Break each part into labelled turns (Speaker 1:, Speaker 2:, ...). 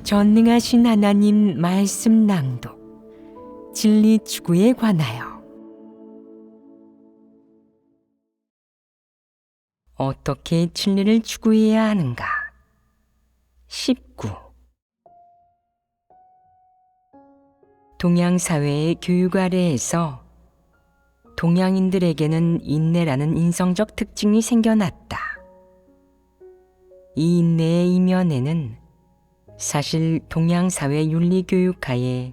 Speaker 1: 전능하신 하나님 말씀 낭독 진리 추구에 관하여 어떻게 진리를 추구해야 하는가? 19. 동양사회의 교육 아래에서 동양인들에게는 인내라는 인성적 특징이 생겨났다. 이 인내의 이면에는 사실 동양사회 윤리교육하에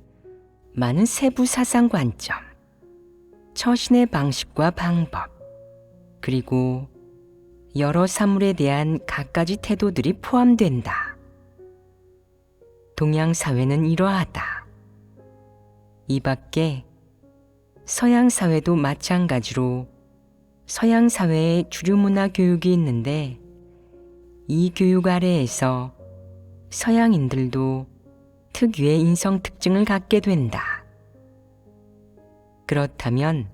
Speaker 1: 많은 세부 사상 관점, 처신의 방식과 방법, 그리고 여러 사물에 대한 갖가지 태도들이 포함된다. 동양사회는 이러하다. 이 밖에 서양사회도 마찬가지로 서양사회의 주류문화 교육이 있는데 이 교육 아래에서 서양인들도 특유의 인성 특징을 갖게 된다. 그렇다면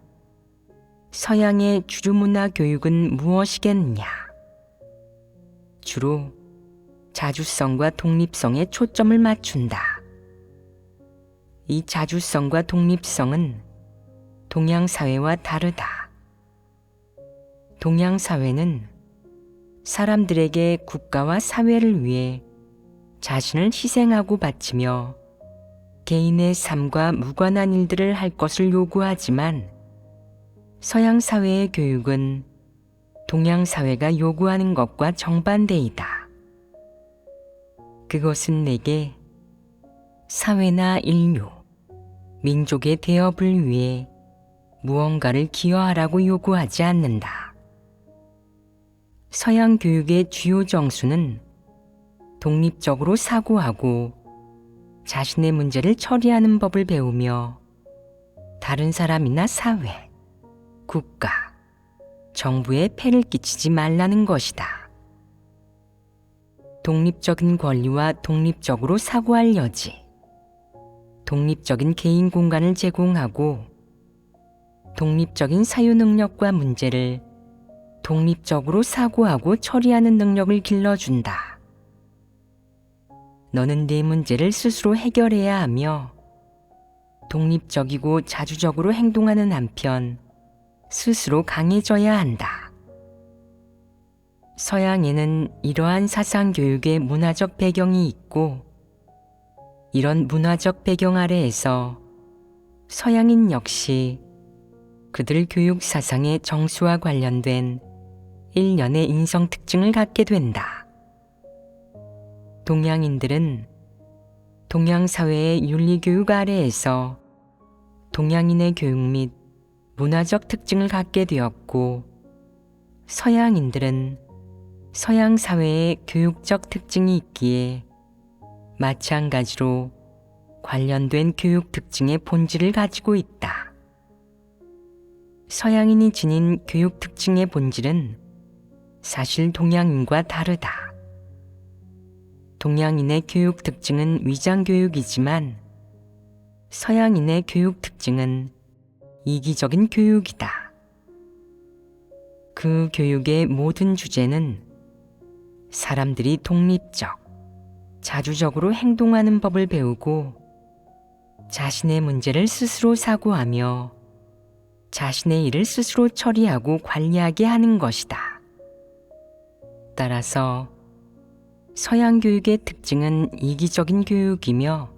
Speaker 1: 서양의 주류문화 교육은 무엇이겠느냐? 주로 자주성과 독립성에 초점을 맞춘다. 이 자주성과 독립성은 동양사회와 다르다. 동양사회는 사람들에게 국가와 사회를 위해 자신을 희생하고 바치며 개인의 삶과 무관한 일들을 할 것을 요구하지만 서양사회의 교육은 동양사회가 요구하는 것과 정반대이다. 그것은 내게 사회나 인류, 민족의 대업을 위해 무언가를 기여하라고 요구하지 않는다. 서양 교육의 주요 정수는 독립적으로 사고하고 자신의 문제를 처리하는 법을 배우며 다른 사람이나 사회, 국가, 정부에 폐를 끼치지 말라는 것이다. 독립적인 권리와 독립적으로 사고할 여지, 독립적인 개인 공간을 제공하고 독립적인 사유 능력과 문제를 독립적으로 사고하고 처리하는 능력을 길러준다. 너는 네 문제를 스스로 해결해야 하며 독립적이고 자주적으로 행동하는 한편 스스로 강해져야 한다. 서양에는 이러한 사상 교육의 문화적 배경이 있고 이런 문화적 배경 아래에서 서양인 역시 그들 교육 사상의 정수와 관련된 일련의 인성 특징을 갖게 된다. 동양인들은 동양사회의 윤리교육 아래에서 동양인의 교육 및 문화적 특징을 갖게 되었고 서양인들은 서양사회의 교육적 특징이 있기에 마찬가지로 관련된 교육 특징의 본질을 가지고 있다. 서양인이 지닌 교육 특징의 본질은 사실 동양인과 다르다. 동양인의 교육 특징은 위장교육이지만 서양인의 교육 특징은 이기적인 교육이다. 그 교육의 모든 주제는 사람들이 독립적, 자주적으로 행동하는 법을 배우고 자신의 문제를 스스로 사고하며 자신의 일을 스스로 처리하고 관리하게 하는 것이다. 따라서 서양 교육의 특징은 이기적인 교육이며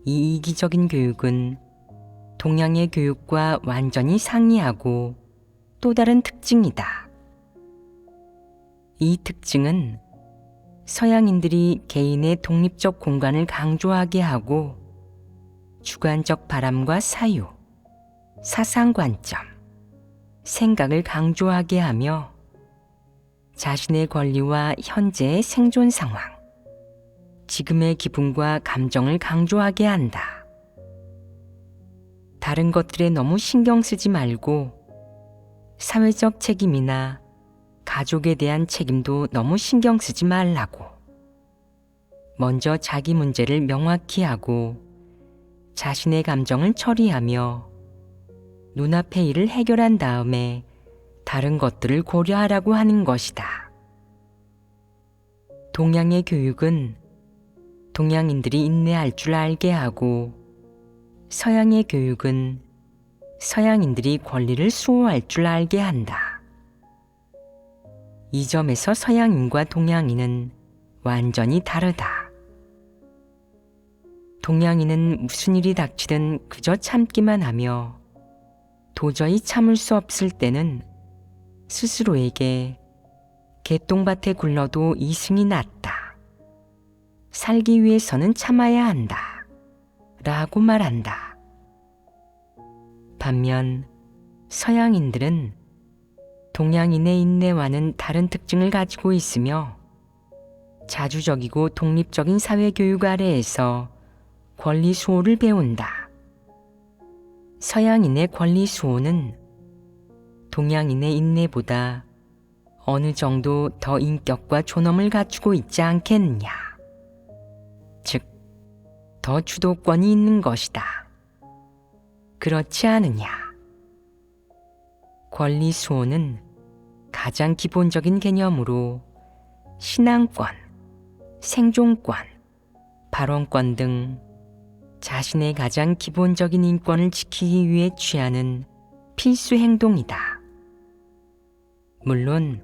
Speaker 1: 이 이기적인 교육은 동양의 교육과 완전히 상이하고 또 다른 특징이다. 이 특징은 서양인들이 개인의 독립적 공간을 강조하게 하고 주관적 바람과 사유, 사상 관점, 생각을 강조하게 하며 자신의 권리와 현재의 생존 상황, 지금의 기분과 감정을 강조하게 한다. 다른 것들에 너무 신경 쓰지 말고 사회적 책임이나 가족에 대한 책임도 너무 신경 쓰지 말라고. 먼저 자기 문제를 명확히 하고 자신의 감정을 처리하며 눈앞의 일을 해결한 다음에 다른 것들을 고려하라고 하는 것이다. 동양의 교육은 동양인들이 인내할 줄 알게 하고 서양의 교육은 서양인들이 권리를 수호할 줄 알게 한다. 이 점에서 서양인과 동양인은 완전히 다르다. 동양인은 무슨 일이 닥치든 그저 참기만 하며 도저히 참을 수 없을 때는 스스로에게 개똥밭에 굴러도 이승이 낫다. 살기 위해서는 참아야 한다. 라고 말한다. 반면 서양인들은 동양인의 인내와는 다른 특징을 가지고 있으며 자주적이고 독립적인 사회교육 아래에서 권리 수호를 배운다. 서양인의 권리 수호는 동양인의 인내보다 어느 정도 더 인격과 존엄을 갖추고 있지 않겠느냐. 즉, 더 주도권이 있는 것이다. 그렇지 않으냐. 권리 수호는 가장 기본적인 개념으로 신앙권, 생존권, 발언권 등 자신의 가장 기본적인 인권을 지키기 위해 취하는 필수 행동이다. 물론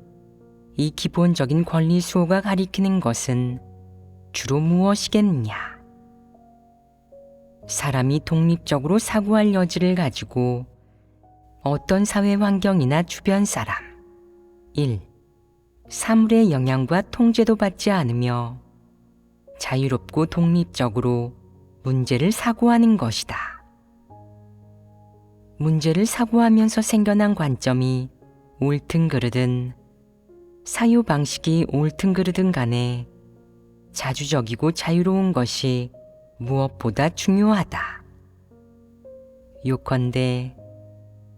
Speaker 1: 이 기본적인 권리 수호가 가리키는 것은 주로 무엇이겠느냐? 사람이 독립적으로 사고할 여지를 가지고 어떤 사회 환경이나 주변 사람, 1. 사물의 영향과 통제도 받지 않으며 자유롭고 독립적으로 문제를 사고하는 것이다. 문제를 사고하면서 생겨난 관점이 옳든 그르든 사유 방식이 옳든 그르든 간에 자주적이고 자유로운 것이 무엇보다 중요하다. 요컨대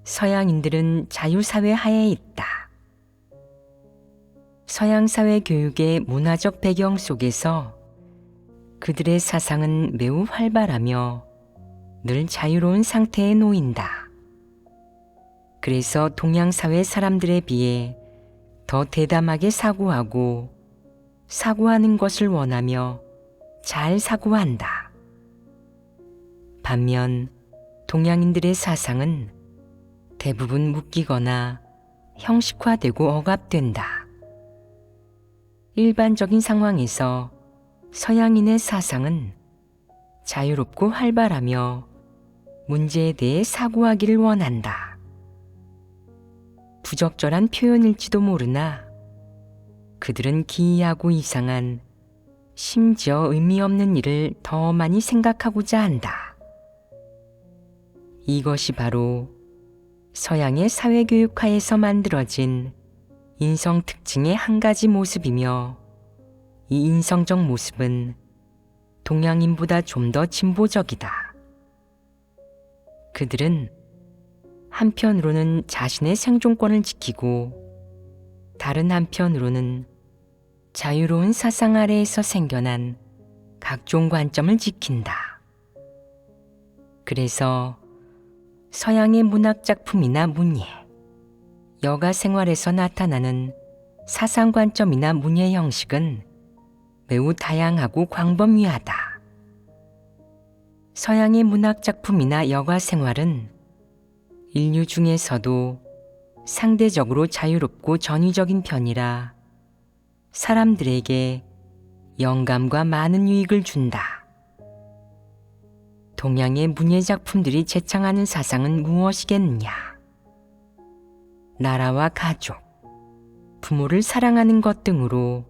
Speaker 1: 서양인들은 자유사회 하에 있다. 서양사회 교육의 문화적 배경 속에서 그들의 사상은 매우 활발하며 늘 자유로운 상태에 놓인다. 그래서 동양사회 사람들에 비해 더 대담하게 사고하고 사고하는 것을 원하며 잘 사고한다. 반면 동양인들의 사상은 대부분 묶이거나 형식화되고 억압된다. 일반적인 상황에서 서양인의 사상은 자유롭고 활발하며 문제에 대해 사고하기를 원한다. 부적절한 표현일지도 모르나 그들은 기이하고 이상한, 심지어 의미 없는 일을 더 많이 생각하고자 한다. 이것이 바로 서양의 사회교육하에서 만들어진 인성 특징의 한 가지 모습이며, 이 인성적 모습은 동양인보다 좀 더 진보적이다. 그들은 한편으로는 자신의 생존권을 지키고 다른 한편으로는 자유로운 사상 아래에서 생겨난 각종 관점을 지킨다. 그래서 서양의 문학작품이나 문예, 여가 생활에서 나타나는 사상관점이나 문예 형식은 매우 다양하고 광범위하다. 서양의 문학작품이나 여가 생활은 인류 중에서도 상대적으로 자유롭고 전위적인 편이라 사람들에게 영감과 많은 유익을 준다. 동양의 문예작품들이 제창하는 사상은 무엇이겠느냐? 나라와 가족, 부모를 사랑하는 것 등으로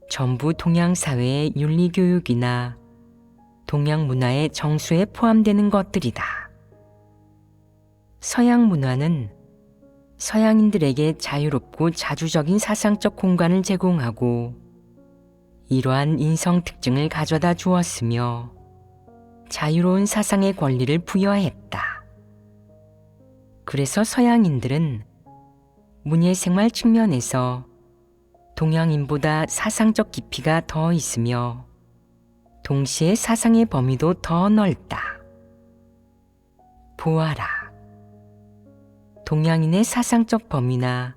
Speaker 1: 전부 동양 사회의 윤리교육이나 동양 문화의 정수에 포함되는 것들이다. 서양 문화는 서양인들에게 자유롭고 자주적인 사상적 공간을 제공하고 이러한 인성 특징을 가져다 주었으며 자유로운 사상의 권리를 부여했다. 그래서 서양인들은 문예생활 측면에서 동양인보다 사상적 깊이가 더 있으며 동시에 사상의 범위도 더 넓다. 보아라. 동양인의 사상적 범위나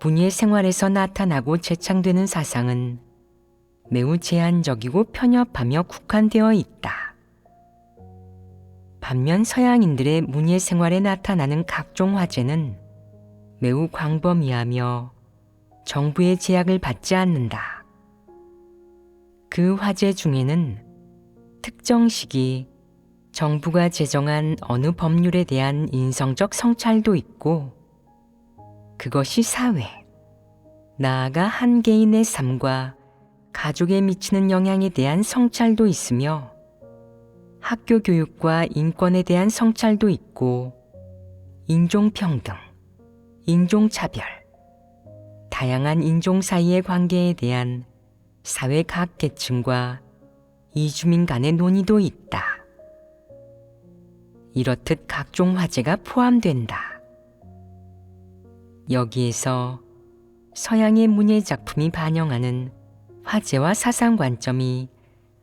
Speaker 1: 문예생활에서 나타나고 재창되는 사상은 매우 제한적이고 편협하며 국한되어 있다. 반면 서양인들의 문예 생활에 나타나는 각종 화제는 매우 광범위하며 정부의 제약을 받지 않는다. 그 화제 중에는 특정 시기 정부가 제정한 어느 법률에 대한 인성적 성찰도 있고, 그것이 사회, 나아가 한 개인의 삶과 가족에 미치는 영향에 대한 성찰도 있으며, 학교 교육과 인권에 대한 성찰도 있고, 인종평등, 인종차별, 다양한 인종 사이의 관계에 대한 사회 각 계층과 이주민 간의 논의도 있다. 이렇듯 각종 화제가 포함된다. 여기에서 서양의 문예 작품이 반영하는 화제와 사상 관점이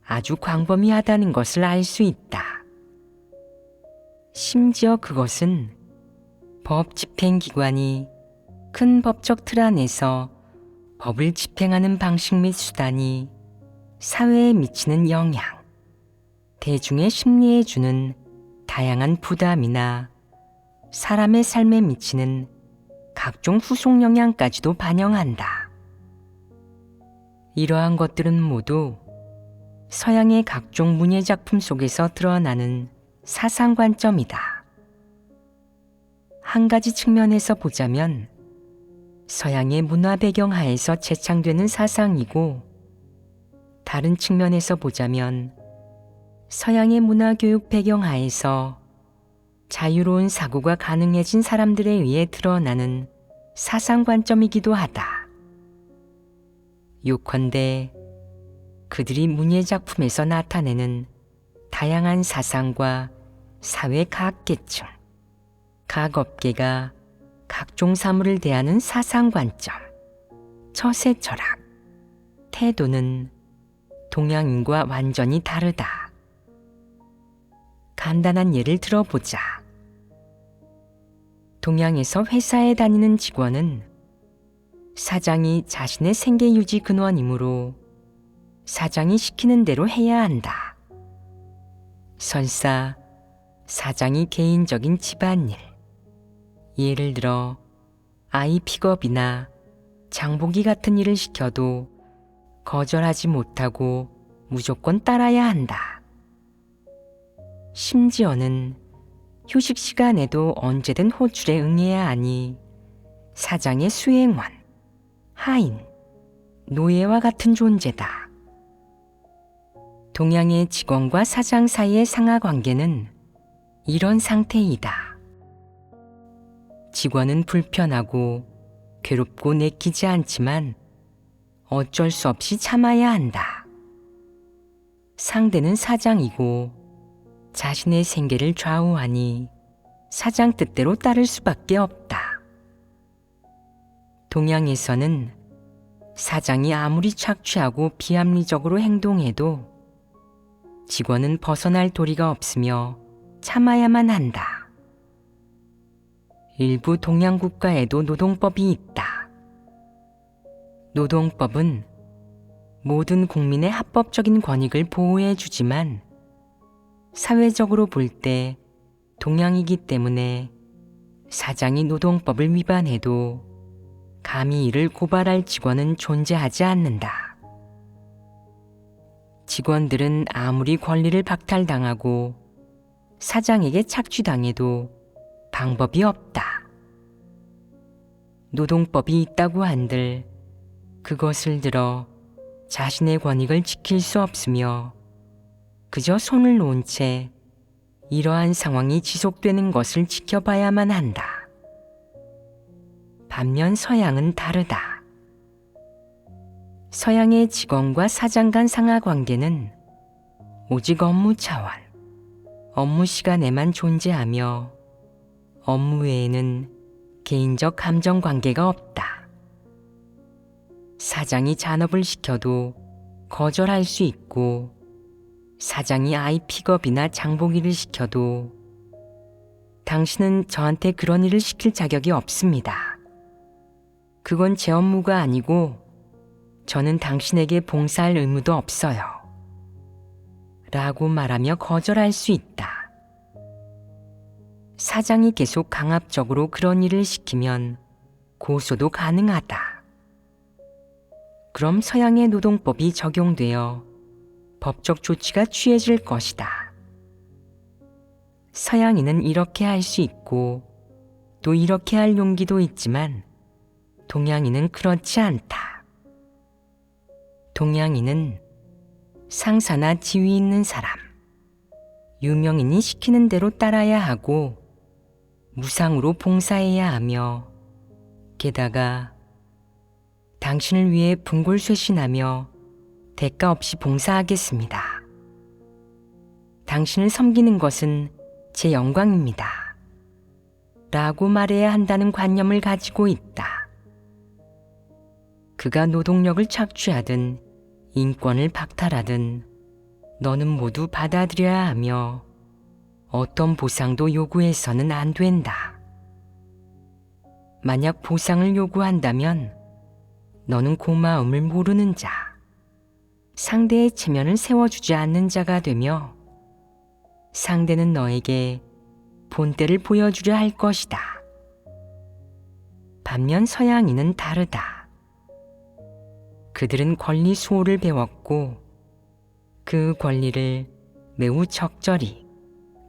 Speaker 1: 아주 광범위하다는 것을 알 수 있다. 심지어 그것은 법 집행기관이 큰 법적 틀 안에서 법을 집행하는 방식 및 수단이 사회에 미치는 영향, 대중의 심리에 주는 다양한 부담이나 사람의 삶에 미치는 각종 후속 영향까지도 반영한다. 이러한 것들은 모두 서양의 각종 문예 작품 속에서 드러나는 사상 관점이다. 한 가지 측면에서 보자면 서양의 문화 배경 하에서 재창되는 사상이고, 다른 측면에서 보자면 서양의 문화 교육 배경 하에서 자유로운 사고가 가능해진 사람들에 의해 드러나는 사상 관점이기도 하다. 요컨대 그들이 문예 작품에서 나타내는 다양한 사상과 사회 각 계층, 각 업계가 각종 사물을 대하는 사상 관점, 처세 철학, 태도는 동양인과 완전히 다르다. 간단한 예를 들어보자. 동양에서 회사에 다니는 직원은 사장이 자신의 생계 유지 근원이므로 사장이 시키는 대로 해야 한다. 설사 사장이 개인적인 집안일, 예를 들어 아이 픽업이나 장보기 같은 일을 시켜도 거절하지 못하고 무조건 따라야 한다. 심지어는 휴식 시간에도 언제든 호출에 응해야 하니 사장의 수행원, 하인, 노예와 같은 존재다. 동양의 직원과 사장 사이의 상하 관계는 이런 상태이다. 직원은 불편하고 괴롭고 내키지 않지만 어쩔 수 없이 참아야 한다. 상대는 사장이고 자신의 생계를 좌우하니 사장 뜻대로 따를 수밖에 없다. 동양에서는 사장이 아무리 착취하고 비합리적으로 행동해도 직원은 벗어날 도리가 없으며 참아야만 한다. 일부 동양 국가에도 노동법이 있다. 노동법은 모든 국민의 합법적인 권익을 보호해 주지만 사회적으로 볼 때 동양이기 때문에 사장이 노동법을 위반해도 감히 이를 고발할 직원은 존재하지 않는다. 직원들은 아무리 권리를 박탈당하고 사장에게 착취당해도 방법이 없다. 노동법이 있다고 한들 그것을 들어 자신의 권익을 지킬 수 없으며 그저 손을 놓은 채 이러한 상황이 지속되는 것을 지켜봐야만 한다. 반면 서양은 다르다. 서양의 직원과 사장 간 상하 관계는 오직 업무 차원, 업무 시간에만 존재하며 업무 외에는 개인적 감정 관계가 없다. 사장이 잔업을 시켜도 거절할 수 있고 사장이 아이 픽업이나 장보기를 시켜도 당신은 저한테 그런 일을 시킬 자격이 없습니다. 그건 제 업무가 아니고 저는 당신에게 봉사할 의무도 없어요. 라고 말하며 거절할 수 있다. 사장이 계속 강압적으로 그런 일을 시키면 고소도 가능하다. 그럼 서양의 노동법이 적용되어 법적 조치가 취해질 것이다. 서양인은 이렇게 할 수 있고 또 이렇게 할 용기도 있지만 동양인은 그렇지 않다. 동양인은 상사나 지위 있는 사람, 유명인이 시키는 대로 따라야 하고 무상으로 봉사해야 하며 게다가 당신을 위해 분골쇄신하며 대가 없이 봉사하겠습니다. 당신을 섬기는 것은 제 영광입니다. 라고 말해야 한다는 관념을 가지고 있다. 그가 노동력을 착취하든 인권을 박탈하든 너는 모두 받아들여야 하며 어떤 보상도 요구해서는 안 된다. 만약 보상을 요구한다면 너는 고마움을 모르는 자, 상대의 체면을 세워주지 않는 자가 되며 상대는 너에게 본때를 보여주려 할 것이다. 반면 서양인은 다르다. 그들은 권리 수호를 배웠고 그 권리를 매우 적절히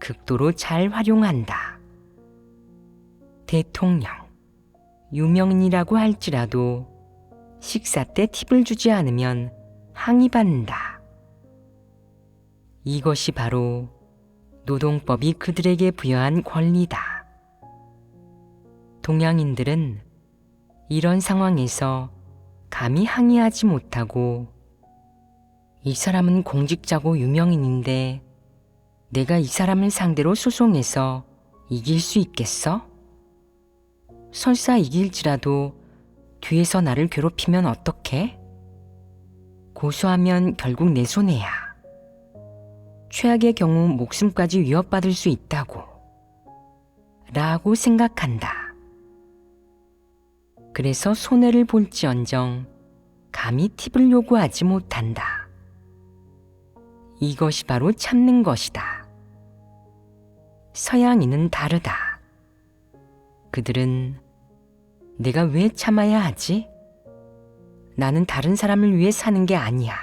Speaker 1: 극도로 잘 활용한다. 대통령, 유명인이라고 할지라도 식사 때 팁을 주지 않으면 항의받는다. 이것이 바로 노동법이 그들에게 부여한 권리다. 동양인들은 이런 상황에서 감히 항의하지 못하고 이 사람은 공직자고 유명인인데 내가 이 사람을 상대로 소송해서 이길 수 있겠어? 설사 이길지라도 뒤에서 나를 괴롭히면 어떡해? 고소하면 결국 내 손해야. 최악의 경우 목숨까지 위협받을 수 있다고. 라고 생각한다. 그래서 손해를 볼지언정 감히 팁을 요구하지 못한다. 이것이 바로 참는 것이다. 서양인은 다르다. 그들은 내가 왜 참아야 하지? 나는 다른 사람을 위해 사는 게 아니야.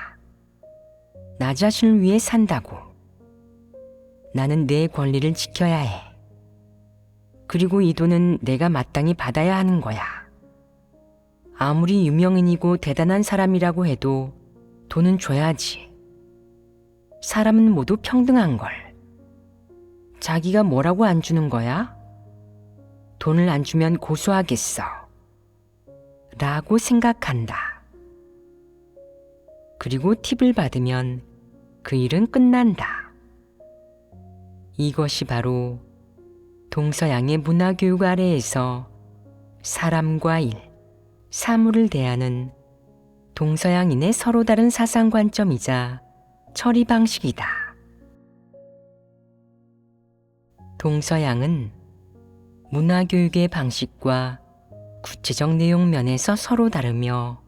Speaker 1: 나 자신을 위해 산다고. 나는 내 권리를 지켜야 해. 그리고 이 돈은 내가 마땅히 받아야 하는 거야. 아무리 유명인이고 대단한 사람이라고 해도 돈은 줘야지. 사람은 모두 평등한 걸. 자기가 뭐라고 안 주는 거야? 돈을 안 주면 고소하겠어. 라고 생각한다. 그리고 팁을 받으면 그 일은 끝난다. 이것이 바로 동서양의 문화교육 아래에서 사람과 일, 사물을 대하는 동서양인의 서로 다른 사상관점이자 처리 방식이다. 동서양은 문화교육의 방식과 구체적 내용 면에서 서로 다르며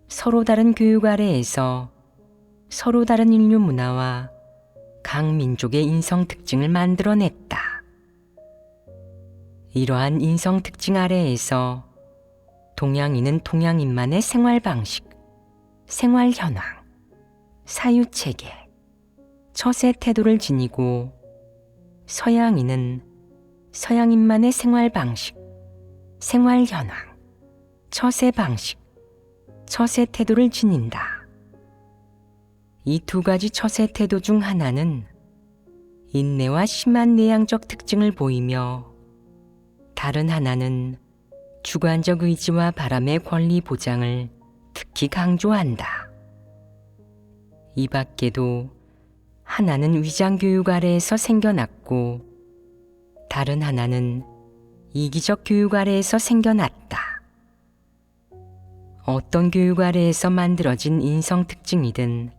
Speaker 1: 서로 다른 교육 아래에서 서로 다른 인류 문화와 각 민족의 인성 특징을 만들어냈다. 이러한 인성 특징 아래에서 동양인은 동양인만의 생활 방식, 생활 현황, 사유 체계, 처세 태도를 지니고 서양인은 서양인만의 생활 방식, 생활 현황, 처세 방식, 처세 태도를 지닌다. 이 두 가지 처세 태도 중 하나는 인내와 심한 내향적 특징을 보이며 다른 하나는 주관적 의지와 바람의 권리 보장을 특히 강조한다. 이 밖에도 하나는 위장교육 아래에서 생겨났고 다른 하나는 이기적 교육 아래에서 생겨났다. 어떤 교육 아래에서 만들어진 인성 특징이든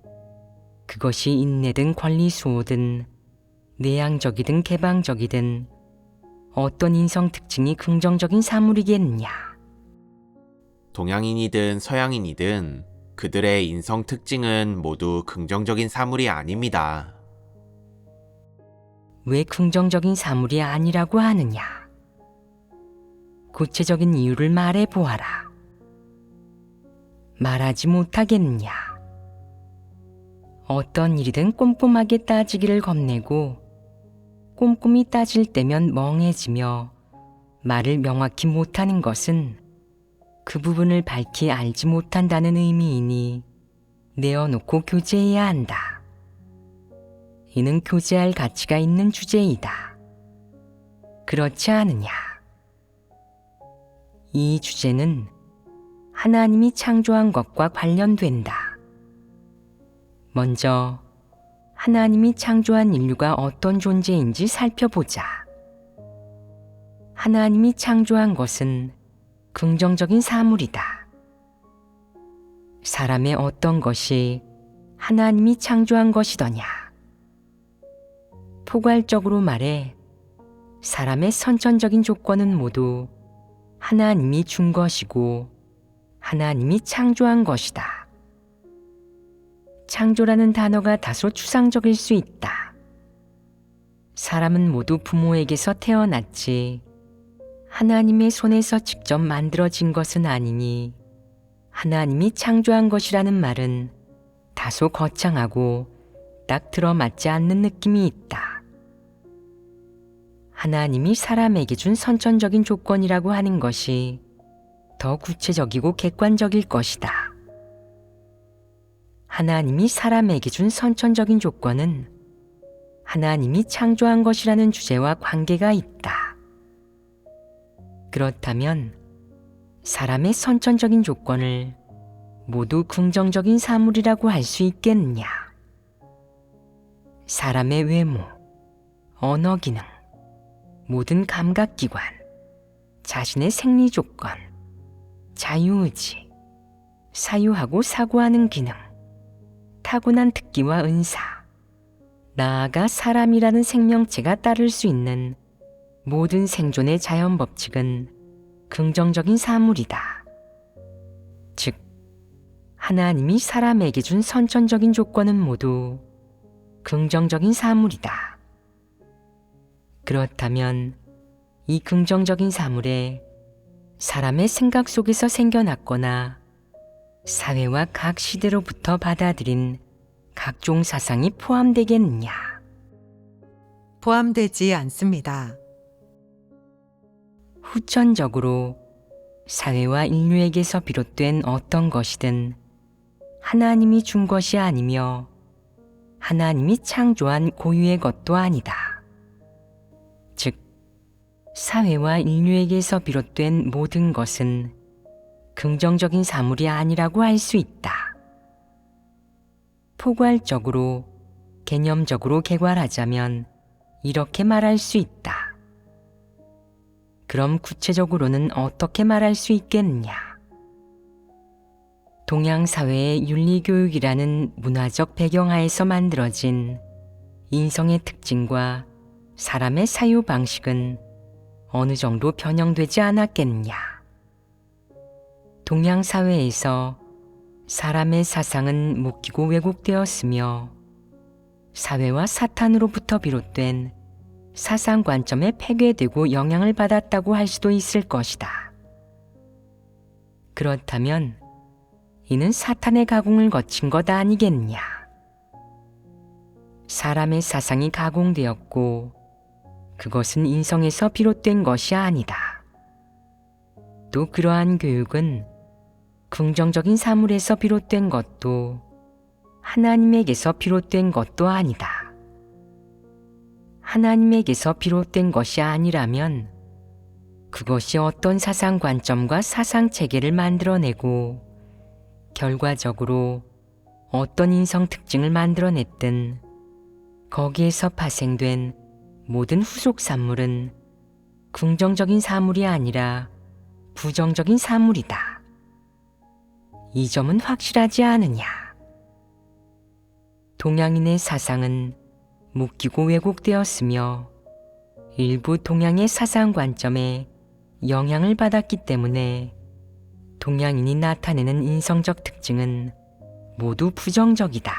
Speaker 1: 그것이 인내든 권리 수호든 내향적이든 개방적이든 어떤 인성 특징이 긍정적인 사물이겠느냐.
Speaker 2: 동양인이든 서양인이든 그들의 인성 특징은 모두 긍정적인 사물이 아닙니다.
Speaker 1: 왜 긍정적인 사물이 아니라고 하느냐? 구체적인 이유를 말해 보아라. 말하지 못하겠느냐? 어떤 일이든 꼼꼼하게 따지기를 겁내고 꼼꼼히 따질 때면 멍해지며 말을 명확히 못하는 것은 그 부분을 밝히 알지 못한다는 의미이니 내어놓고 교제해야 한다. 이는 교제할 가치가 있는 주제이다. 그렇지 않으냐? 이 주제는 하나님이 창조한 것과 관련된다. 먼저 하나님이 창조한 인류가 어떤 존재인지 살펴보자. 하나님이 창조한 것은 긍정적인 사물이다. 사람의 어떤 것이 하나님이 창조한 것이더냐? 포괄적으로 말해 사람의 선천적인 조건은 모두 하나님이 준 것이고 하나님이 창조한 것이다. 창조라는 단어가 다소 추상적일 수 있다. 사람은 모두 부모에게서 태어났지 하나님의 손에서 직접 만들어진 것은 아니니 하나님이 창조한 것이라는 말은 다소 거창하고 딱 들어맞지 않는 느낌이 있다. 하나님이 사람에게 준 선천적인 조건이라고 하는 것이 더 구체적이고 객관적일 것이다. 하나님이 사람에게 준 선천적인 조건은 하나님이 창조한 것이라는 주제와 관계가 있다. 그렇다면 사람의 선천적인 조건을 모두 긍정적인 사물이라고 할 수 있겠느냐? 사람의 외모, 언어 기능, 모든 감각기관, 자신의 생리 조건, 자유의지, 사유하고 사고하는 기능, 타고난 특기와 은사, 나아가 사람이라는 생명체가 따를 수 있는 모든 생존의 자연 법칙은 긍정적인 사물이다. 즉, 하나님이 사람에게 준 선천적인 조건은 모두 긍정적인 사물이다. 그렇다면 이 긍정적인 사물에 사람의 생각 속에서 생겨났거나 사회와 각 시대로부터 받아들인 각종 사상이 포함되겠느냐?
Speaker 3: 포함되지 않습니다.
Speaker 1: 후천적으로 사회와 인류에게서 비롯된 어떤 것이든 하나님이 준 것이 아니며 하나님이 창조한 고유의 것도 아니다. 즉, 사회와 인류에게서 비롯된 모든 것은 긍정적인 사물이 아니라고 할 수 있다. 포괄적으로, 개념적으로 개괄하자면 이렇게 말할 수 있다. 그럼 구체적으로는 어떻게 말할 수 있겠느냐? 동양 사회의 윤리교육이라는 문화적 배경하에서 만들어진 인성의 특징과 사람의 사유 방식은 어느 정도 변형되지 않았겠느냐? 동양 사회에서 사람의 사상은 묶이고 왜곡되었으며 사회와 사탄으로부터 비롯된 사상 관점에 폐괴되고 영향을 받았다고 할 수도 있을 것이다. 그렇다면 이는 사탄의 가공을 거친 것 아니겠느냐? 사람의 사상이 가공되었고 그것은 인성에서 비롯된 것이 아니다. 또 그러한 교육은 긍정적인 사물에서 비롯된 것도 하나님에게서 비롯된 것도 아니다. 하나님에게서 비롯된 것이 아니라면 그것이 어떤 사상 관점과 사상 체계를 만들어내고 결과적으로 어떤 인성 특징을 만들어냈든 거기에서 파생된 모든 후속 산물은 긍정적인 사물이 아니라 부정적인 사물이다. 이 점은 확실하지 않으냐? 동양인의 사상은 묶이고 왜곡되었으며 일부 동양의 사상 관점에 영향을 받았기 때문에 동양인이 나타내는 인성적 특징은 모두 부정적이다.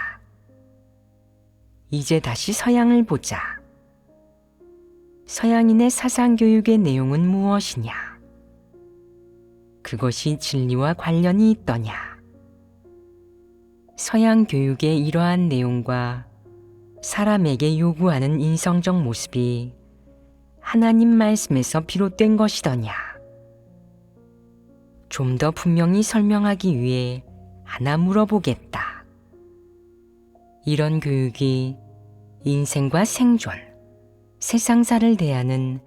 Speaker 1: 이제 다시 서양을 보자. 서양인의 사상교육의 내용은 무엇이냐? 그것이 진리와 관련이 있더냐? 서양 교육의 이러한 내용과 사람에게 요구하는 인성적 모습이 하나님 말씀에서 비롯된 것이더냐? 좀 더 분명히 설명하기 위해 하나 물어보겠다. 이런 교육이 인생과 생존, 세상사를 대하는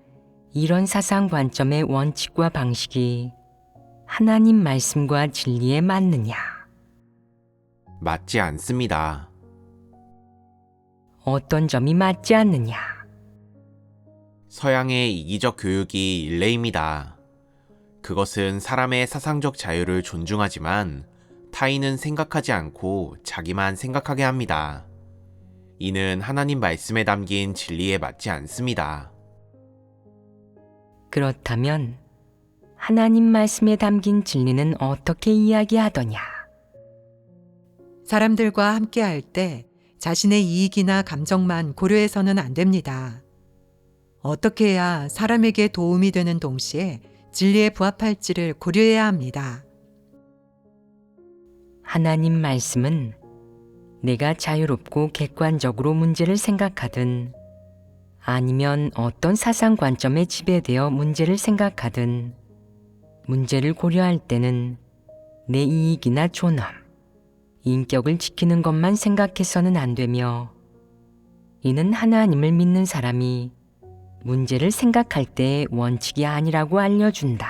Speaker 1: 이런 사상 관점의 원칙과 방식이 하나님 말씀과 진리에 맞느냐?
Speaker 2: 맞지 않습니다.
Speaker 1: 어떤 점이 맞지 않느냐?
Speaker 2: 서양의 이기적 교육이 일례입니다. 그것은 사람의 사상적 자유를 존중하지만 타인은 생각하지 않고 자기만 생각하게 합니다. 이는 하나님 말씀에 담긴 진리에 맞지 않습니다.
Speaker 1: 그렇다면 하나님 말씀에 담긴 진리는 어떻게 이야기하더냐?
Speaker 3: 사람들과 함께 할 때 자신의 이익이나 감정만 고려해서는 안 됩니다. 어떻게 해야 사람에게 도움이 되는 동시에 진리에 부합할지를 고려해야 합니다.
Speaker 1: 하나님 말씀은 내가 자유롭고 객관적으로 문제를 생각하든 아니면 어떤 사상 관점에 지배되어 문제를 생각하든 문제를 고려할 때는 내 이익이나 존엄, 인격을 지키는 것만 생각해서는 안 되며 이는 하나님을 믿는 사람이 문제를 생각할 때의 원칙이 아니라고 알려준다.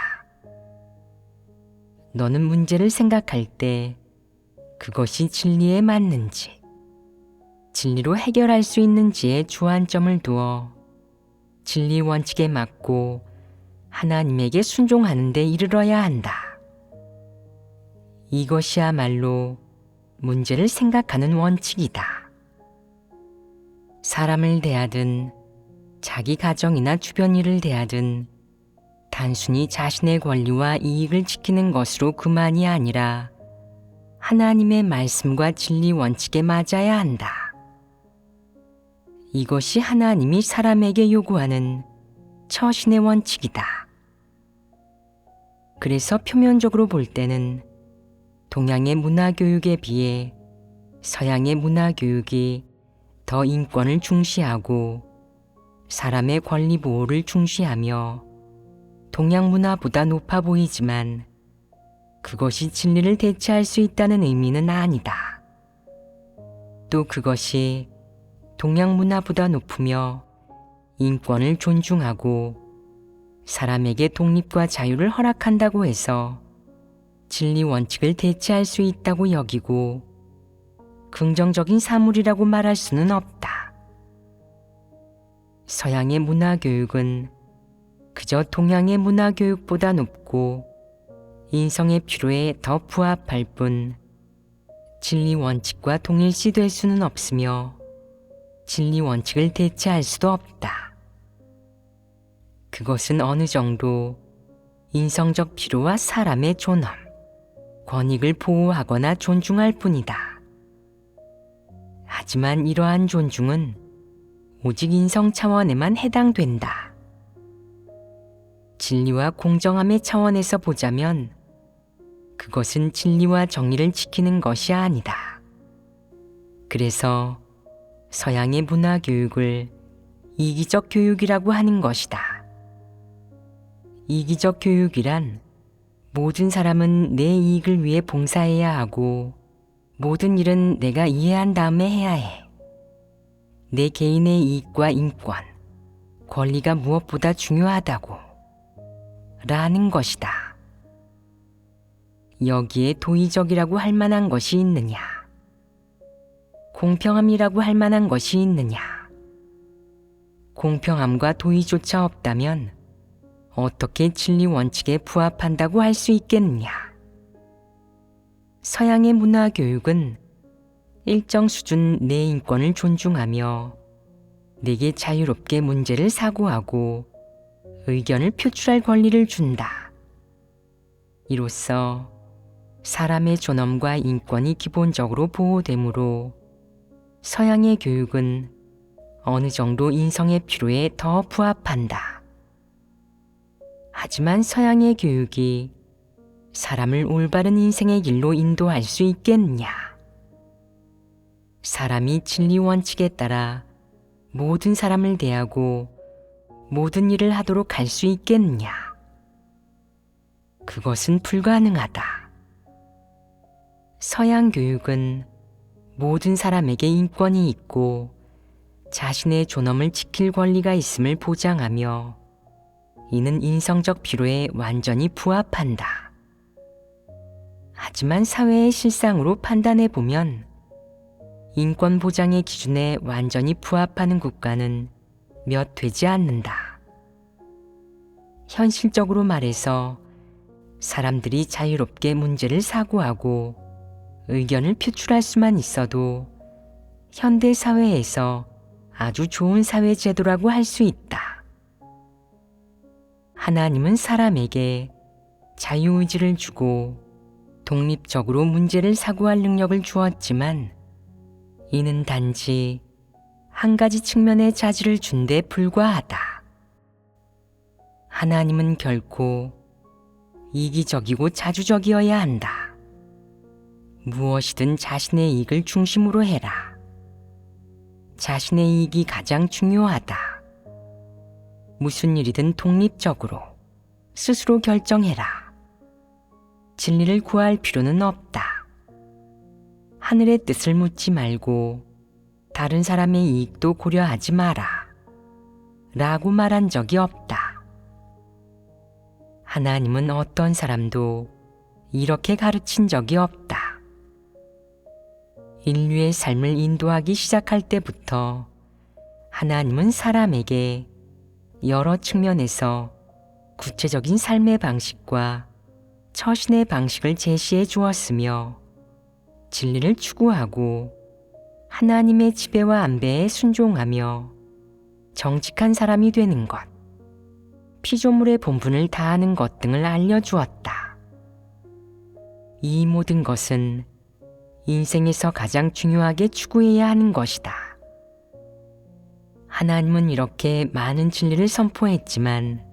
Speaker 1: 너는 문제를 생각할 때 그것이 진리에 맞는지, 진리로 해결할 수 있는지에 주안점을 두어 진리 원칙에 맞고 하나님에게 순종하는 데 이르러야 한다. 이것이야말로 문제를 생각하는 원칙이다. 사람을 대하든 자기 가정이나 주변 일을 대하든 단순히 자신의 권리와 이익을 지키는 것으로 그만이 아니라 하나님의 말씀과 진리 원칙에 맞아야 한다. 이것이 하나님이 사람에게 요구하는 처신의 원칙이다. 그래서 표면적으로 볼 때는 동양의 문화교육에 비해 서양의 문화교육이 더 인권을 중시하고 사람의 권리 보호를 중시하며 동양 문화보다 높아 보이지만 그것이 진리를 대체할 수 있다는 의미는 아니다. 또 그것이 동양 문화보다 높으며 인권을 존중하고 사람에게 독립과 자유를 허락한다고 해서 진리 원칙을 대체할 수 있다고 여기고 긍정적인 사물이라고 말할 수는 없다. 서양의 문화교육은 그저 동양의 문화교육보다 높고 인성의 필요에 더 부합할 뿐 진리 원칙과 동일시 될 수는 없으며 진리 원칙을 대체할 수도 없다. 그것은 어느 정도 인성적 필요와 사람의 존엄, 권익을 보호하거나 존중할 뿐이다. 하지만 이러한 존중은 오직 인성 차원에만 해당된다. 진리와 공정함의 차원에서 보자면 그것은 진리와 정의를 지키는 것이 아니다. 그래서 서양의 문화교육을 이기적 교육이라고 하는 것이다. 이기적 교육이란 모든 사람은 내 이익을 위해 봉사해야 하고 모든 일은 내가 이해한 다음에 해야 해. 내 개인의 이익과 인권, 권리가 무엇보다 중요하다고 라는 것이다. 여기에 도의적이라고 할 만한 것이 있느냐? 공평함이라고 할 만한 것이 있느냐? 공평함과 도의조차 없다면 어떻게 진리 원칙에 부합한다고 할 수 있겠느냐? 서양의 문화교육은 일정 수준 내 인권을 존중하며 내게 자유롭게 문제를 사고하고 의견을 표출할 권리를 준다. 이로써 사람의 존엄과 인권이 기본적으로 보호되므로 서양의 교육은 어느 정도 인성의 필요에 더 부합한다. 하지만 서양의 교육이 사람을 올바른 인생의 길로 인도할 수 있겠느냐? 사람이 진리 원칙에 따라 모든 사람을 대하고 모든 일을 하도록 할 수 있겠느냐? 그것은 불가능하다. 서양 교육은 모든 사람에게 인권이 있고 자신의 존엄을 지킬 권리가 있음을 보장하며 이는 인성적 필요에 완전히 부합한다. 하지만 사회의 실상으로 판단해 보면 인권 보장의 기준에 완전히 부합하는 국가는 몇 되지 않는다. 현실적으로 말해서 사람들이 자유롭게 문제를 사고하고 의견을 표출할 수만 있어도 현대 사회에서 아주 좋은 사회 제도라고 할 수 있다. 하나님은 사람에게 자유의지를 주고 독립적으로 문제를 사고할 능력을 주었지만 이는 단지 한 가지 측면의 자질을 준 데 불과하다. 하나님은 결코 이기적이고 자주적이어야 한다. 무엇이든 자신의 이익을 중심으로 해라. 자신의 이익이 가장 중요하다. 무슨 일이든 독립적으로 스스로 결정해라. 진리를 구할 필요는 없다. 하늘의 뜻을 묻지 말고 다른 사람의 이익도 고려하지 마라. 라고 말한 적이 없다. 하나님은 어떤 사람도 이렇게 가르친 적이 없다. 인류의 삶을 인도하기 시작할 때부터 하나님은 사람에게 여러 측면에서 구체적인 삶의 방식과 처신의 방식을 제시해 주었으며 진리를 추구하고 하나님의 지배와 안배에 순종하며 정직한 사람이 되는 것, 피조물의 본분을 다하는 것 등을 알려주었다. 이 모든 것은 인생에서 가장 중요하게 추구해야 하는 것이다. 하나님은 이렇게 많은 진리를 선포했지만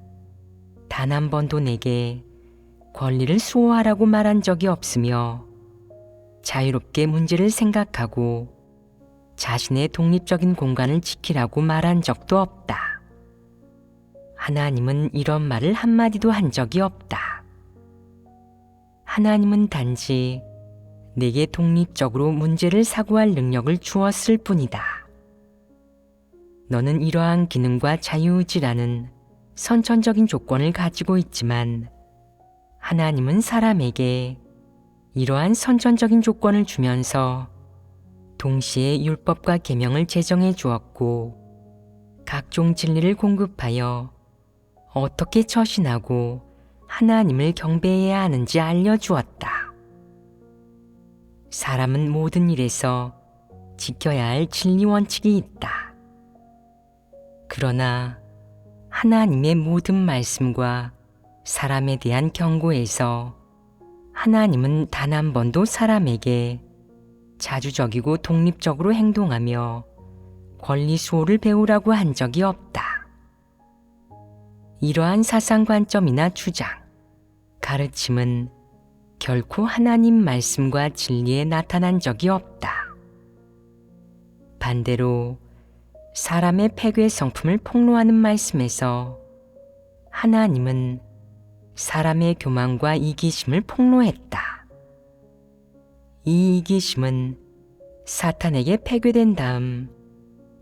Speaker 1: 단 한 번도 내게 권리를 수호하라고 말한 적이 없으며 자유롭게 문제를 생각하고 자신의 독립적인 공간을 지키라고 말한 적도 없다. 하나님은 이런 말을 한마디도 한 적이 없다. 하나님은 단지 내게 독립적으로 문제를 사고할 능력을 주었을 뿐이다. 너는 이러한 기능과 자유의지라는 선천적인 조건을 가지고 있지만 하나님은 사람에게 이러한 선천적인 조건을 주면서 동시에 율법과 계명을 제정해 주었고 각종 진리를 공급하여 어떻게 처신하고 하나님을 경배해야 하는지 알려주었다. 사람은 모든 일에서 지켜야 할 진리 원칙이 있다. 그러나 하나님의 모든 말씀과 사람에 대한 경고에서 하나님은 단 한 번도 사람에게 자주적이고 독립적으로 행동하며 권리 수호를 배우라고 한 적이 없다. 이러한 사상관점이나 주장, 가르침은 결코 하나님 말씀과 진리에 나타난 적이 없다. 반대로 사람의 폐괴 성품을 폭로하는 말씀에서 하나님은 사람의 교만과 이기심을 폭로했다. 이 이기심은 사탄에게 폐괴된 다음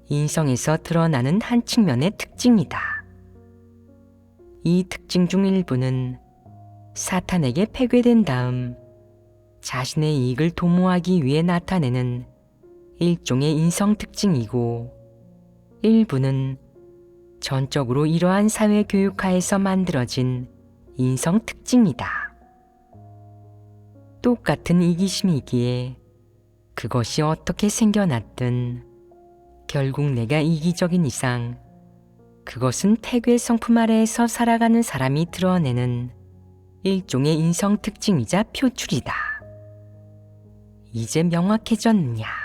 Speaker 1: 인성에서 드러나는 한 측면의 특징이다. 이 특징 중 일부는 사탄에게 폐괴된 다음 자신의 이익을 도모하기 위해 나타내는 일종의 인성 특징이고, 일부는 전적으로 이러한 사회 교육하에서 만들어진 인성 특징이다. 똑같은 이기심이기에 그것이 어떻게 생겨났든 결국 내가 이기적인 이상 그것은 폐괴 성품 아래에서 살아가는 사람이 드러내는 일종의 인성 특징이자 표출이다. 이제 명확해졌느냐?